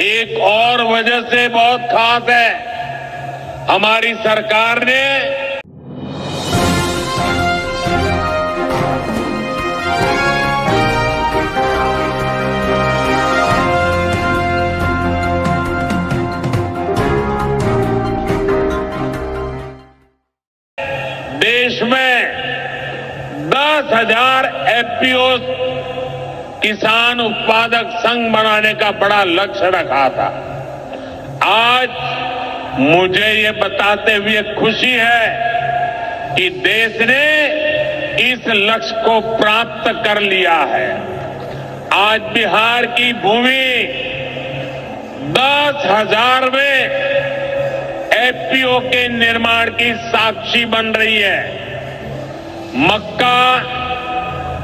एक और वजह से बहुत खास है। हमारी सरकार ने देश में 10,000 एफपीओ किसान उत्पादक संघ बनाने का बड़ा लक्ष्य रखा था। आज मुझे ये बताते हुए खुशी है कि देश ने इस लक्ष्य को प्राप्त कर लिया है। आज बिहार की भूमि 10,000वें एफपीओ के निर्माण की साक्षी बन रही है। मक्का,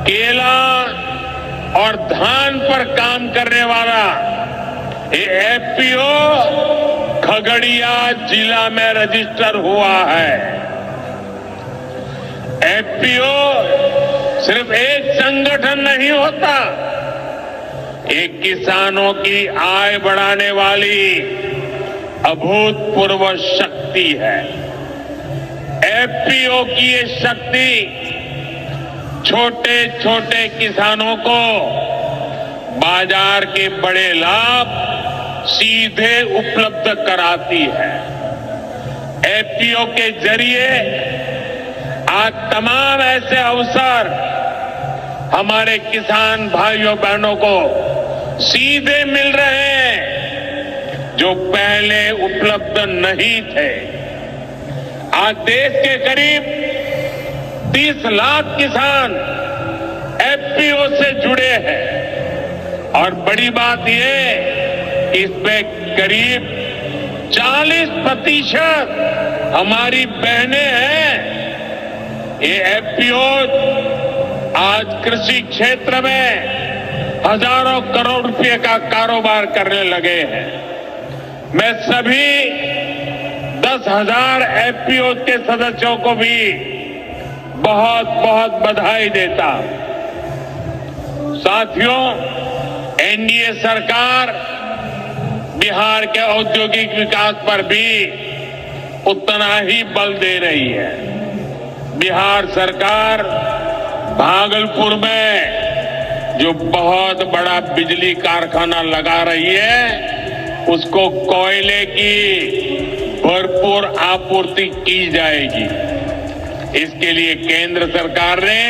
केला और धान पर काम करने वाला ये एफपीओ खगड़िया जिला में रजिस्टर हुआ है। एफपीओ सिर्फ एक संगठन नहीं होता, एक किसानों की आय बढ़ाने वाली अभूतपूर्व शक्ति है। एफपीओ की ये शक्ति छोटे छोटे किसानों को बाजार के बड़े लाभ सीधे उपलब्ध कराती है। एफपीओ के जरिए आज तमाम ऐसे अवसर हमारे किसान भाइयों बहनों को सीधे मिल रहे हैं जो पहले उपलब्ध नहीं थे। आज देश के करीब 30 लाख किसान एफपीओ से जुड़े हैं और बड़ी बात यह इसमें करीब 40% हमारी बहनें हैं। ये एफपीओ आज कृषि क्षेत्र में हजारों करोड़ रुपए का कारोबार करने लगे हैं। मैं सभी 10,000 एफपीओ के सदस्यों को भी बहुत बहुत बधाई देता हूं। साथियों, एनडीए सरकार बिहार के औद्योगिक विकास पर भी उतना ही बल दे रही है। बिहार सरकार भागलपुर में जो बहुत बड़ा बिजली कारखाना लगा रही है, उसको कोयले की भरपूर आपूर्ति की जाएगी। इसके लिए केंद्र सरकार ने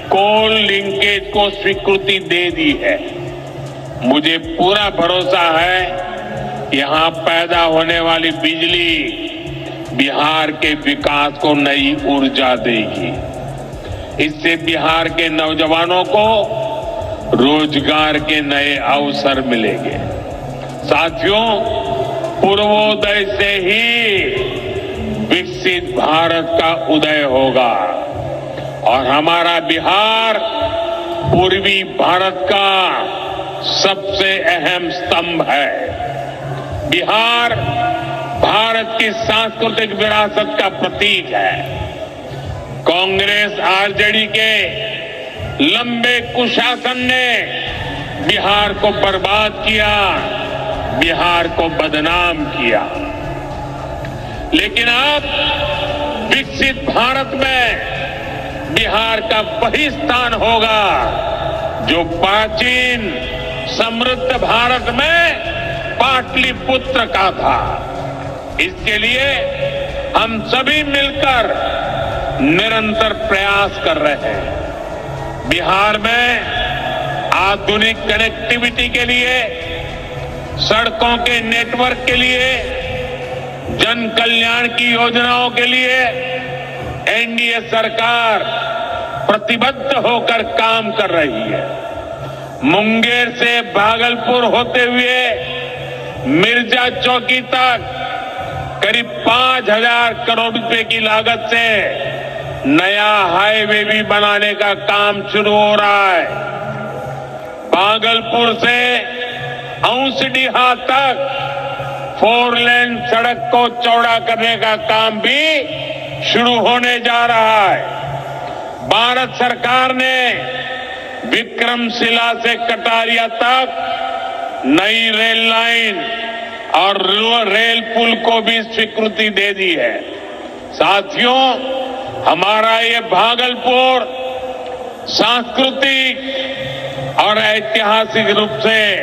कोल लिंकेज को स्वीकृति दे दी है। मुझे पूरा भरोसा है यहां पैदा होने वाली बिजली बिहार के विकास को नई ऊर्जा देगी। इससे बिहार के नौजवानों को रोजगार के नए अवसर मिलेंगे। साथियों, पूर्वोदय से ही विकसित भारत का उदय होगा और हमारा बिहार पूर्वी भारत का सबसे अहम स्तंभ है। बिहार भारत की सांस्कृतिक विरासत का प्रतीक है। कांग्रेस आरजेडी के लंबे कुशासन ने बिहार को बर्बाद किया, बिहार को बदनाम किया। लेकिन अब विकसित भारत में बिहार का वही स्थान होगा जो प्राचीन समृद्ध भारत में पाटलिपुत्र का था। इसके लिए हम सभी मिलकर निरंतर प्रयास कर रहे हैं। बिहार में आधुनिक कनेक्टिविटी के लिए, सड़कों के नेटवर्क के लिए, जन कल्याण की योजनाओं के लिए एनडीए सरकार प्रतिबद्ध होकर काम कर रही है। मुंगेर से भागलपुर होते हुए मिर्जा चौकी तक करीब 5,000 करोड़ रुपए की लागत से नया हाईवे भी बनाने का काम शुरू हो रहा है। भागलपुर से औंसडीहा तक 4 लेन सड़क को चौड़ा करने का काम भी शुरू होने जा रहा है। भारत सरकार ने विक्रमशिला से कटारिया तक नई रेल लाइन और रेल पुल को भी स्वीकृति दे दी है। साथियों, हमारा ये भागलपुर सांस्कृतिक और ऐतिहासिक रूप से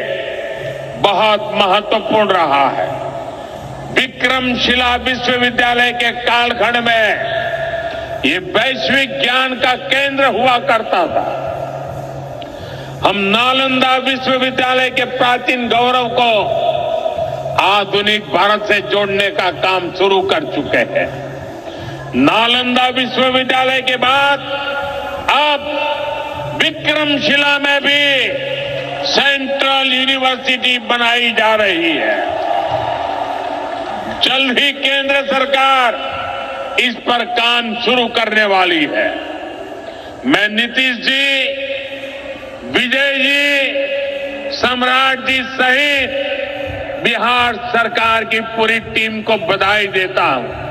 बहुत महत्वपूर्ण रहा है। विक्रमशिला विश्वविद्यालय के कालखंड में ये वैश्विक ज्ञान का केंद्र हुआ करता था। हम नालंदा विश्वविद्यालय के प्राचीन गौरव को आधुनिक भारत से जोड़ने का काम शुरू कर चुके हैं। नालंदा विश्वविद्यालय के बाद अब विक्रमशिला में भी सेंट्रल यूनिवर्सिटी बनाई जा रही है। जल्द ही केंद्र सरकार इस पर काम शुरू करने वाली है। मैं नीतीश जी, विजय जी, सम्राट जी सहित बिहार सरकार की पूरी टीम को बधाई देता हूं।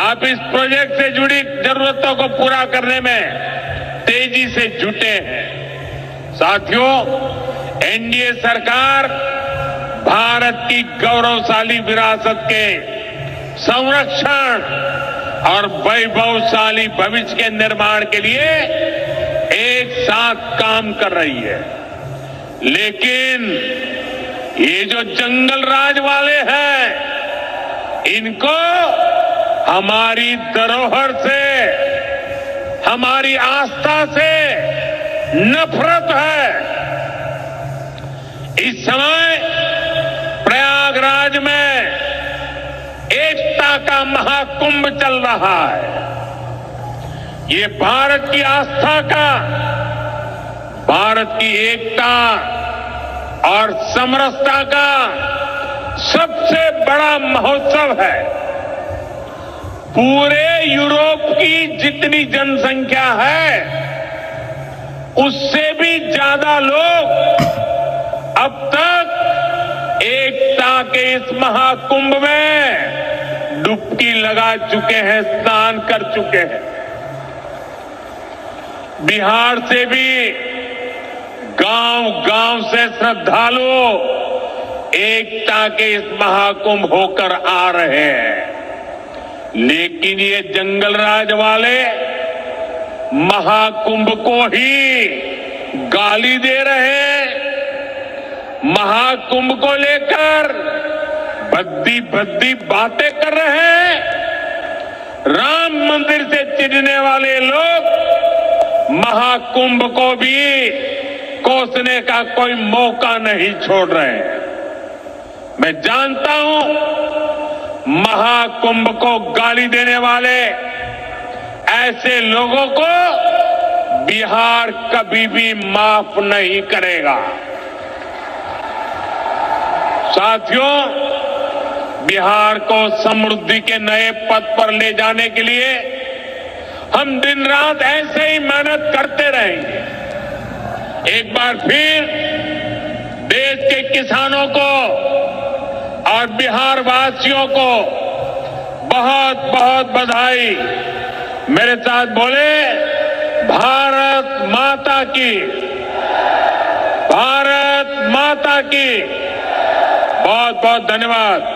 आप इस प्रोजेक्ट से जुड़ी जरूरतों को पूरा करने में तेजी से जुटे हैं। साथियों, एनडीए सरकार भारत की गौरवशाली विरासत के संरक्षण और वैभवशाली भविष्य के निर्माण के लिए एक साथ काम कर रही है। लेकिन ये जो जंगल राज वाले हैं, इनको हमारी धरोहर से, हमारी आस्था से नफरत है। इस समय प्रयागराज में एकता का महाकुंभ चल रहा है। ये भारत की आस्था का, भारत की एकता और समरसता का सबसे बड़ा महोत्सव है। पूरे यूरोप की जितनी जनसंख्या है, उससे भी ज्यादा लोग अब तक एकता के इस महाकुंभ में डुबकी लगा चुके हैं, स्नान कर चुके हैं। बिहार से भी गांव-गांव से श्रद्धालु एकता के इस महाकुंभ होकर आ रहे हैं। लेकिन ये जंगल राज वाले महाकुंभ को ही गाली दे रहे हैं। महाकुंभ को लेकर भद्दी भद्दी बातें कर रहे हैं। राम मंदिर से चिढ़ने वाले लोग महाकुंभ को भी कोसने का कोई मौका नहीं छोड़ रहे हैं। मैं जानता हूं, महाकुंभ को गाली देने वाले ऐसे लोगों को बिहार कभी भी माफ नहीं करेगा। साथियों, बिहार को समृद्धि के नए पथ पर ले जाने के लिए हम दिन रात ऐसे ही मेहनत करते रहेंगे। एक बार फिर देश के किसानों को और बिहार वासियों को बहुत बहुत बधाई। मेरे साथ बोले, भारत माता की, भारत माता की। बहुत बहुत धन्यवाद।